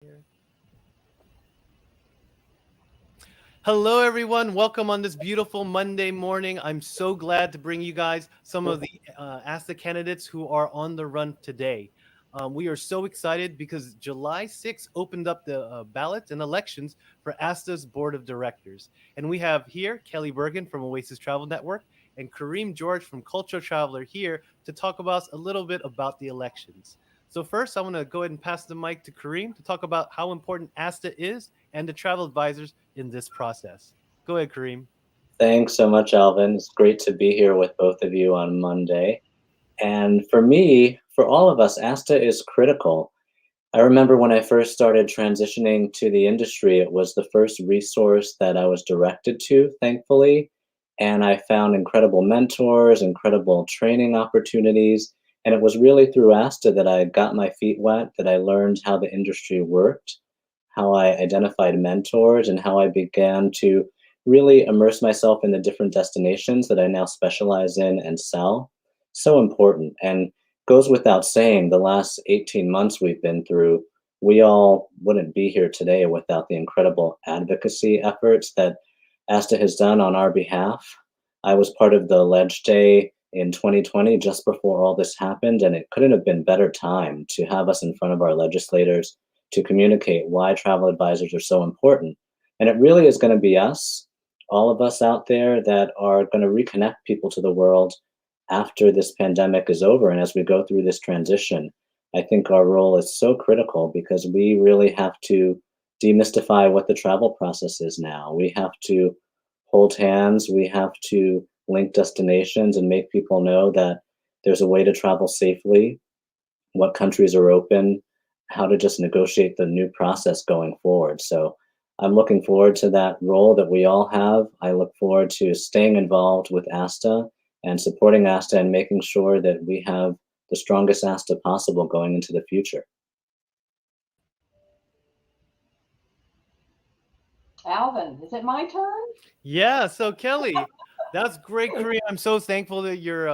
Here. Hello, everyone. Welcome on this beautiful Monday morning. I'm so glad to bring you guys some of the ASTA candidates who are on the run today. We are so excited because July 6th opened up the ballots and elections for ASTA's board of directors. And we have here Kelly Bergen from Oasis Travel Network and Kareem George from Culture Traveler here to talk about a little bit about the elections. So first, I want to go ahead and pass the mic to Kareem to talk about how important ASTA is and the travel advisors in this process. Go ahead, Kareem. Thanks so much, Alvin. It's great to be here with both of you on Monday. And for me, for all of us, ASTA is critical. I remember when I first started transitioning to the industry, it was the first resource that I was directed to, thankfully. And I found incredible mentors, incredible training opportunities. And it was really through ASTA that I got my feet wet, that I learned how the industry worked, how I identified mentors, and how I began to really immerse myself in the different destinations that I now specialize in and sell. So important. And goes without saying, the last 18 months we've been through, we all wouldn't be here today without the incredible advocacy efforts that ASTA has done on our behalf. I was part of the Ledge Day in 2020 just before all this happened, and it couldn't have been better time to have us in front of our legislators to communicate why travel advisors are so important. And it really is going to be us, all of us out there, that are going to reconnect people to the world after this pandemic is over and as we go through this transition. I think our role is so critical because we really have to demystify what the travel process is now. We have to hold hands, we have to link destinations and make people know that there's a way to travel safely, what countries are open, how to just negotiate the new process going forward. So I'm looking forward to that role that we all have. I look forward to staying involved with ASTA and supporting ASTA and making sure that we have the strongest ASTA possible going into the future. Alvin, is it my turn? Yeah, so Kelly, that's great, Kareem. I'm so thankful that you're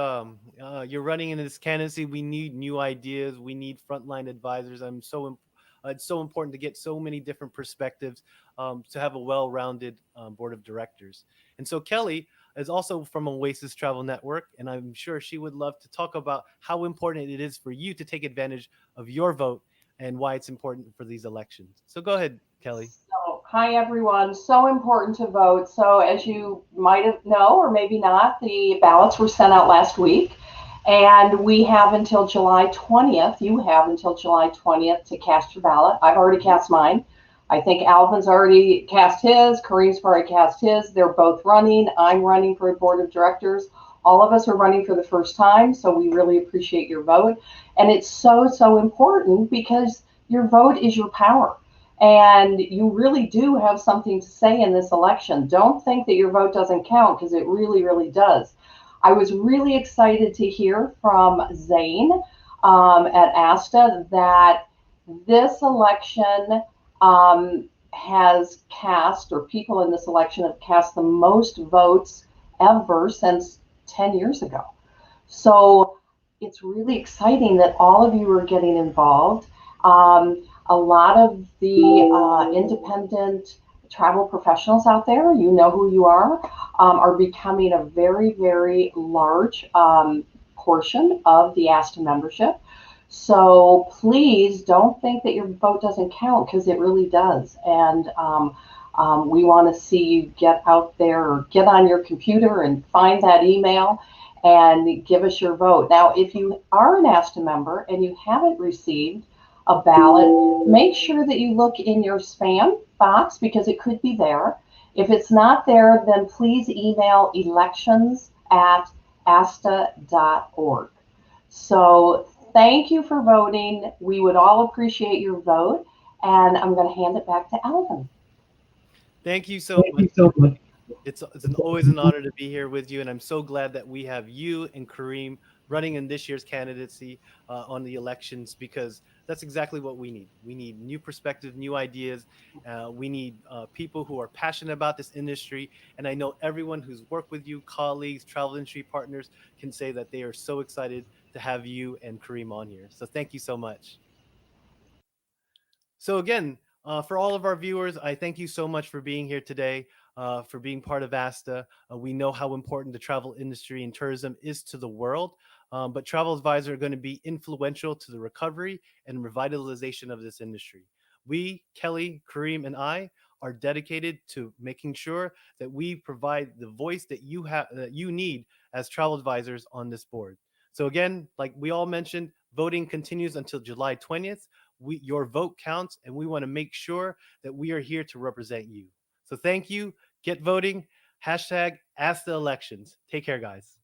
running in this candidacy. We need new ideas. We need frontline advisors. It's so important to get so many different perspectives to have a well-rounded board of directors. And so Kelly is also from Oasis Travel Network, and I'm sure she would love to talk about how important it is for you to take advantage of your vote and why it's important for these elections. So go ahead, Kelly. So, hi everyone. So important to vote. So, as you might have know, or maybe not, the ballots were sent out last week, and we have until July 20th. You have until July 20th to cast your ballot. I've already cast mine. I think Alvin's already cast his. Kareem's already cast his. They're both running. I'm running for a board of directors. All of us are running for the first time, so we really appreciate your vote. And it's so, so important because your vote is your power. And you really do have something to say in this election. Don't think that your vote doesn't count because it really, really does. I was really excited to hear from Zane at ASTA that this election has cast, or people in this election have cast the most votes ever since 10 years ago. So it's really exciting that all of you are getting involved. A lot of the independent travel professionals out there, you know who you are becoming a very, very large portion of the ASTA membership. So please don't think that your vote doesn't count because it really does. And we want to see you get out there or get on your computer and find that email and give us your vote. Now, if you are an ASTA member and you haven't received a ballot, make sure that you look in your spam box because it could be there. If it's not there, then please email elections@asta.org. So thank you for voting. We would all appreciate your vote. And I'm going to hand it back to Alvin. Thank you so much. Always an honor to be here with you, and I'm so glad that we have you and Kareem running in this year's candidacy on the elections because that's exactly what we need. We need new perspective, new ideas. We need people who are passionate about this industry, and I know everyone who's worked with you, colleagues, travel industry partners, can say that they are so excited to have you and Kareem on here. So thank you so much. So again, for all of our viewers, I thank you so much for being here today, for being part of ASTA. We know how important the travel industry and tourism is to the world, but travel advisors are going to be influential to the recovery and revitalization of this industry. We, Kelly, Kareem, and I, are dedicated to making sure that we provide the voice that you need as travel advisors on this board. So again, like we all mentioned, voting continues until July 20th. Your vote counts, and we want to make sure that we are here to represent you. So thank you. Get voting. Hashtag Ask the Elections. Take care, guys.